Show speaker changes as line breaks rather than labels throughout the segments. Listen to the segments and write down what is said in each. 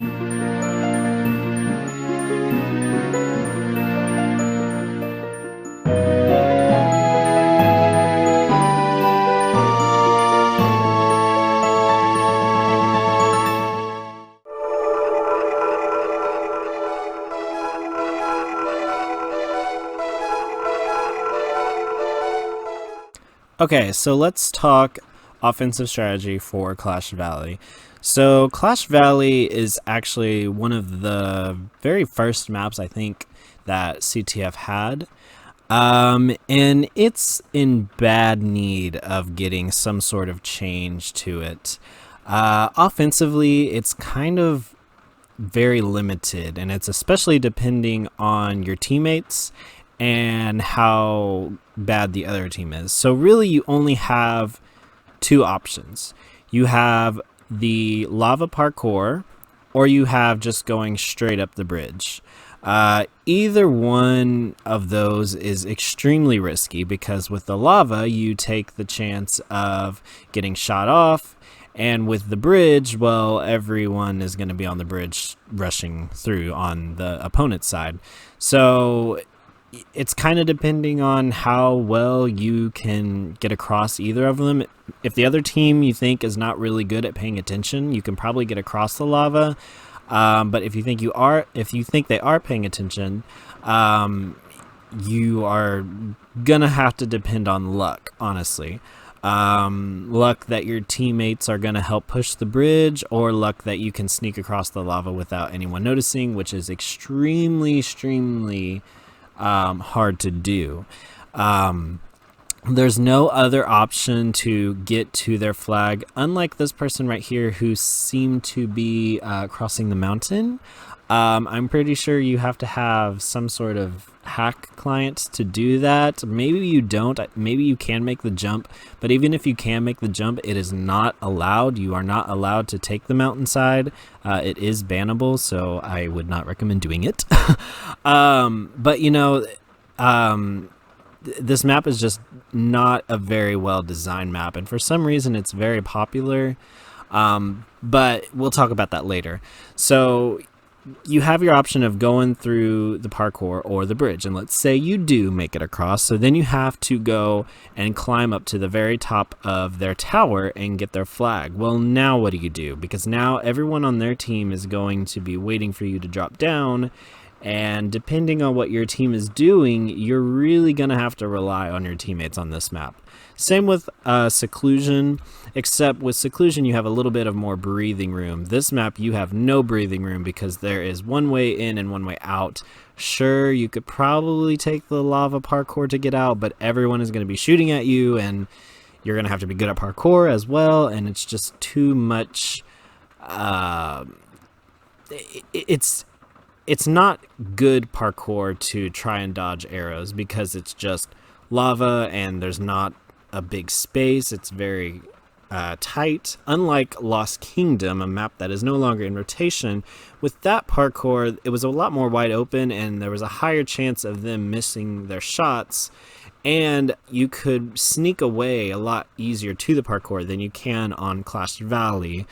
Okay, so let's talk offensive strategy for Clash Valley. So Clash Valley is actually one of the very first maps I think that CTF had. And it's in bad need of getting some sort of change to it. Offensively, it's kind of very limited, and it's especially depending on your teammates and how bad the other team is. So really you only have two options. You have the lava parkour, or you have just going straight up the bridge. Either one of those is extremely risky because with the lava you take the chance of getting shot off, and with the bridge, well, everyone is going to be on the bridge rushing through on the opponent's side. So it's kind of depending on how well you can get across either of them. If the other team you think is not really good at paying attention, you can probably get across the lava. But if you think they are paying attention, you are gonna have to depend on luck, honestly. Luck that your teammates are gonna help push the bridge, or luck that you can sneak across the lava without anyone noticing, which is extremely hard to do. There's no other option to get to their flag, unlike this person right here who seemed to be crossing the mountain. I'm pretty sure you have to have some sort of hack client to do that. Maybe you don't. Maybe you can make the jump, but even if you can make the jump, it is not allowed. You are not allowed to take the mountainside. It is bannable, so I would not recommend doing it. But you know, this map is just not a very well designed map, and for some reason it's very popular. But we'll talk about that later. So you have your option of going through the parkour or the bridge, and let's say you do make it across, so then you have to go and climb up to the very top of their tower and get their flag. Well, now what do? Because now everyone on their team is going to be waiting for you to drop down, and depending on what your team is doing, you're really going to have to rely on your teammates on this map. Same with seclusion, except with seclusion you have a little bit of more breathing room. This map you have no breathing room because there is one way in and one way out. Sure, you could probably take the lava parkour to get out, but everyone is going to be shooting at you, and you're going to have to be good at parkour as well, and it's just too much. It's not good parkour to try and dodge arrows because it's just lava and there's not a big space. It's very tight. Unlike Lost Kingdom, a map that is no longer in rotation, with that parkour, it was a lot more wide open and there was a higher chance of them missing their shots, and you could sneak away a lot easier to the parkour than you can on Clash Valley.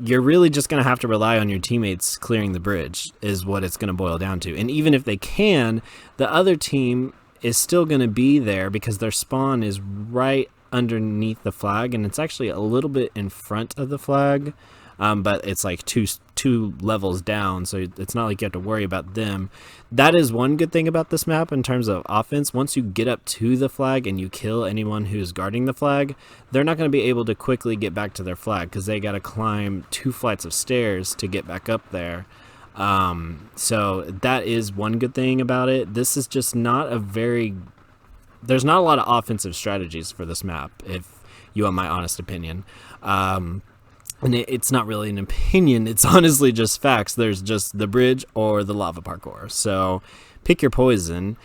You're really just going to have to rely on your teammates clearing the bridge is what it's going to boil down to. And even if they can, the other team is still going to be there because their spawn is right underneath the flag, and it's actually a little bit in front of the flag, but it's like two levels down, so it's not like you have to worry about them. That is one good thing about this map in terms of offense. Once you get up to the flag and you kill anyone who's guarding the flag, they're not going to be able to quickly get back to their flag because they got to climb 2 flights of stairs to get back up there. So that is one good thing about it. This is just not there's not a lot of offensive strategies for this map, if you want my honest opinion. And it's not really an opinion, it's honestly just facts. There's just the bridge or the lava parkour. So pick your poison.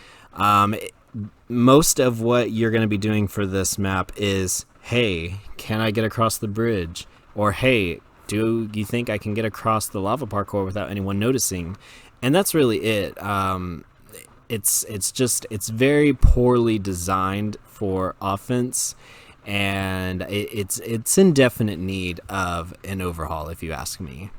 Most of what you're going to be doing for this map is, hey, can I get across the bridge? Or, hey, do you think I can get across the lava parkour without anyone noticing? And that's really it. It's very poorly designed for offense. and it's in definite need of an overhaul, if you ask me.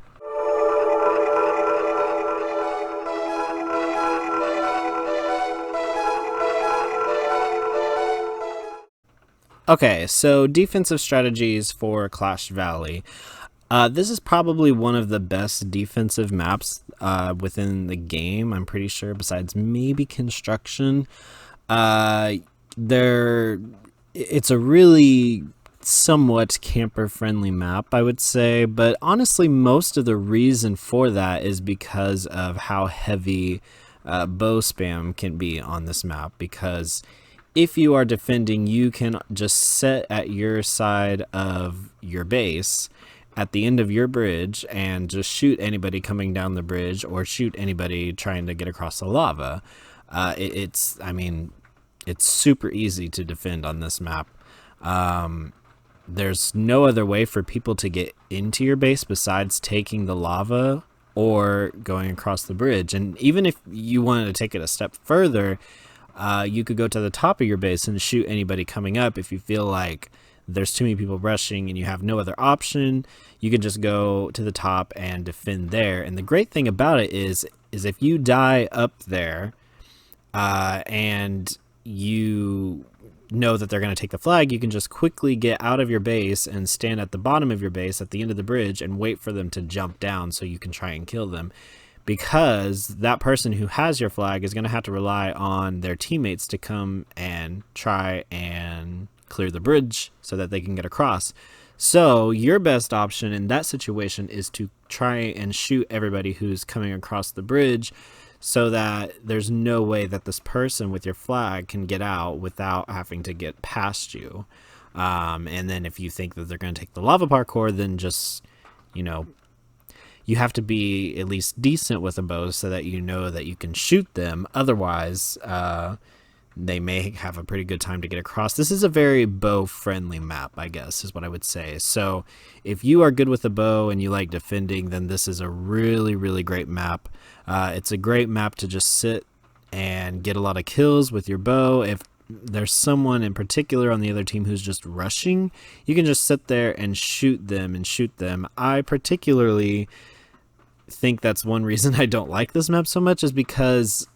Okay, so defensive strategies for Clash Valley. This is probably one of the best defensive maps within the game, I'm pretty sure, besides maybe construction. Uh, there, it's a really somewhat camper friendly map, I would say, but honestly, most of the reason for that is because of how heavy bow spam can be on this map. Because if you are defending, you can just set at your side of your base at the end of your bridge and just shoot anybody coming down the bridge or shoot anybody trying to get across the lava. I mean, it's super easy to defend on this map. There's no other way for people to get into your base besides taking the lava or going across the bridge. And even if you wanted to take it a step further, you could go to the top of your base and shoot anybody coming up. If you feel like there's too many people rushing and you have no other option, you could just go to the top and defend there. And the great thing about it is if you die up there and you know that they're going to take the flag, you can just quickly get out of your base and stand at the bottom of your base at the end of the bridge and wait for them to jump down so you can try and kill them. Because that person who has your flag is going to have to rely on their teammates to come and try and clear the bridge so that they can get across. So your best option in that situation is to try and shoot everybody who's coming across the bridge so that there's no way that this person with your flag can get out without having to get past you. And then if you think that they're going to take the lava parkour, then just, you have to be at least decent with a bow so that you know that you can shoot them. Otherwise, they may have a pretty good time to get across. This is a very bow-friendly map, I guess, is what I would say. So if you are good with a bow and you like defending, then this is a really, really great map. It's a great map to just sit and get a lot of kills with your bow. If there's someone in particular on the other team who's just rushing, you can just sit there and shoot them. I particularly think that's one reason I don't like this map so much, is because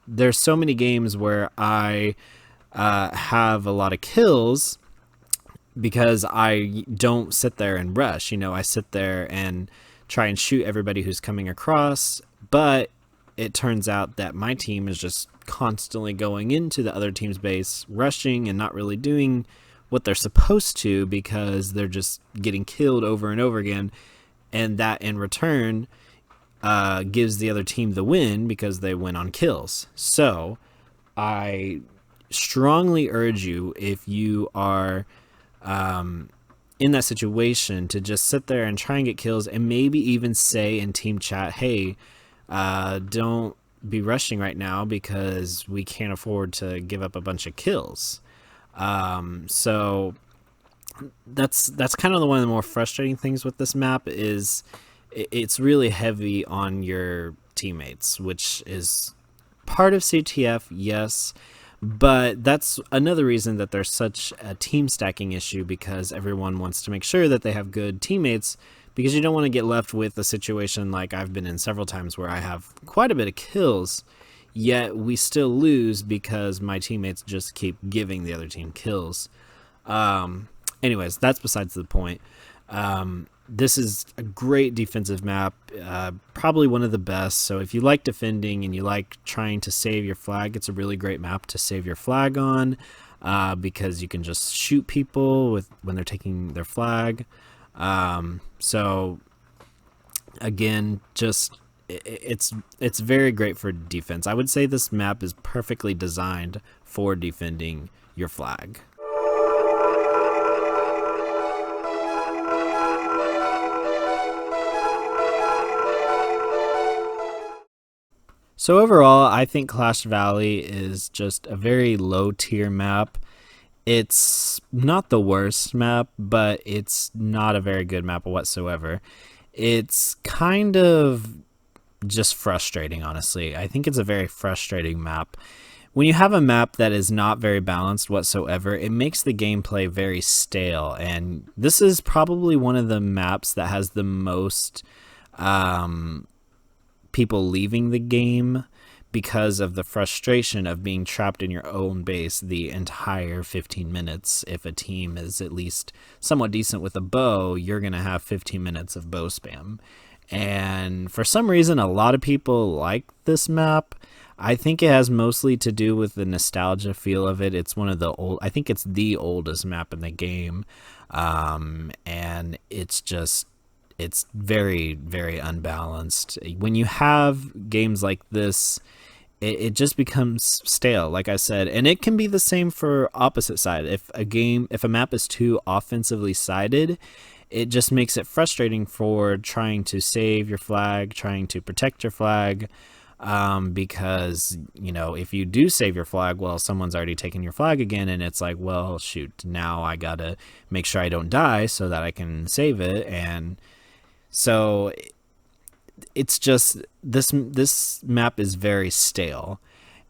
there's so many games where I have a lot of kills because I don't sit there and rush. I sit there and try and shoot everybody who's coming across, but it turns out that my team is just constantly going into the other team's base, rushing and not really doing what they're supposed to because they're just getting killed over and over again. And that in return gives the other team the win because they win on kills. So I strongly urge you, if you are in that situation, to just sit there and try and get kills, and maybe even say in team chat, hey, don't be rushing right now because we can't afford to give up a bunch of kills. So that's kind of one of the more frustrating things with this map is it's really heavy on your teammates, which is part of CTF, yes, but that's another reason that there's such a team stacking issue, because everyone wants to make sure that they have good teammates, because you don't want to get left with a situation like I've been in several times where I have quite a bit of kills, yet we still lose because my teammates just keep giving the other team kills. Anyways, that's besides the point. This is a great defensive map, probably one of the best. So if you like defending and you like trying to save your flag, it's a really great map to save your flag on, because you can just shoot people when they're taking their flag. So again, just it's very great for defense. I would say this map is perfectly designed for defending your flag. So overall, I think Clash Valley is just a very low tier map. It's not the worst map, but it's not a very good map whatsoever. It's kind of just frustrating, honestly. I think it's a very frustrating map when you have a map that is not very balanced whatsoever, it makes the gameplay very stale. And this is probably one of the maps that has the most people leaving the game because of the frustration of being trapped in your own base the entire 15 minutes. If a team is at least somewhat decent with a bow, you're going to have 15 minutes of bow spam. And for some reason, a lot of people like this map. I think it has mostly to do with the nostalgia feel of it. It's one of the I think it's the oldest map in the game. And it's very, very unbalanced. When you have games like this, it just becomes stale, like I said, and it can be the same for opposite side. If a map is too offensively sided, it just makes it frustrating for trying to save your flag, trying to protect your flag, because, you know, if you do save your flag, well, someone's already taken your flag again, and it's like, well, shoot, now I gotta make sure I don't die so that I can save it. And so it's just this map is very stale,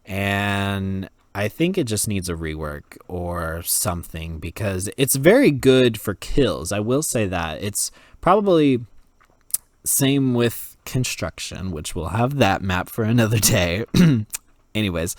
and I think it just needs a rework or something, because it's very good for kills. I will say that. It's probably same with construction, which we'll have that map for another day. Anyways,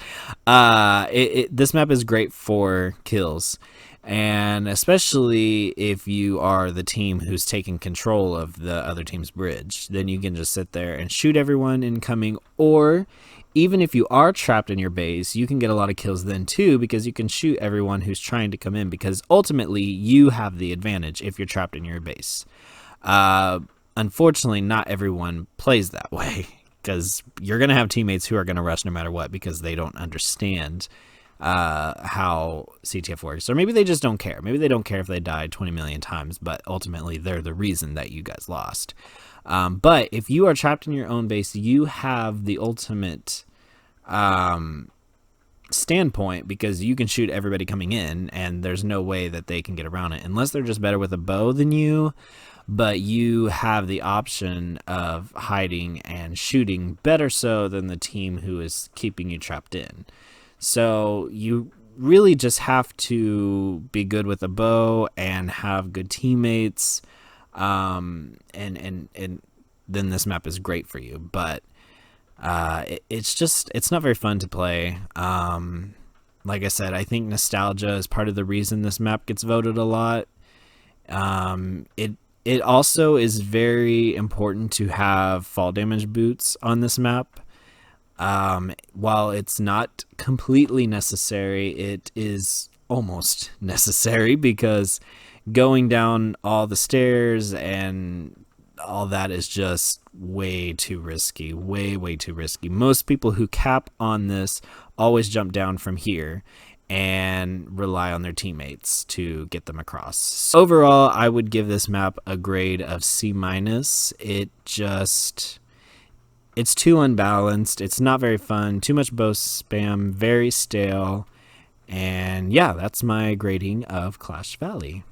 this map is great for kills, and especially if you are the team who's taking control of the other team's bridge, then you can just sit there and shoot everyone incoming. Or even if you are trapped in your base, you can get a lot of kills then too, because you can shoot everyone who's trying to come in, because ultimately you have the advantage if you're trapped in your base. Unfortunately, not everyone plays that way, because you're going to have teammates who are going to rush no matter what, because they don't understand how CTF works. Or maybe they just don't care. Maybe they don't care if they died 20 million times, but ultimately they're the reason that you guys lost. But if you are trapped in your own base, you have the ultimate standpoint, because you can shoot everybody coming in, and there's no way that they can get around it unless they're just better with a bow than you. But you have the option of hiding and shooting better so than the team who is keeping you trapped in. So you really just have to be good with a bow and have good teammates, and then this map is great for you. But it's not very fun to play. Like I said, I think nostalgia is part of the reason this map gets voted a lot. It also is very important to have fall damage boots on this map. While it's not completely necessary, it is almost necessary, because going down all the stairs and all that is just way too risky, way too risky. Most people who cap on this always jump down from here and rely on their teammates to get them across. So overall, I would give this map a grade of C-. It's too unbalanced. It's not very fun. Too much bow spam. Very stale. And yeah, that's my grading of Clash Valley.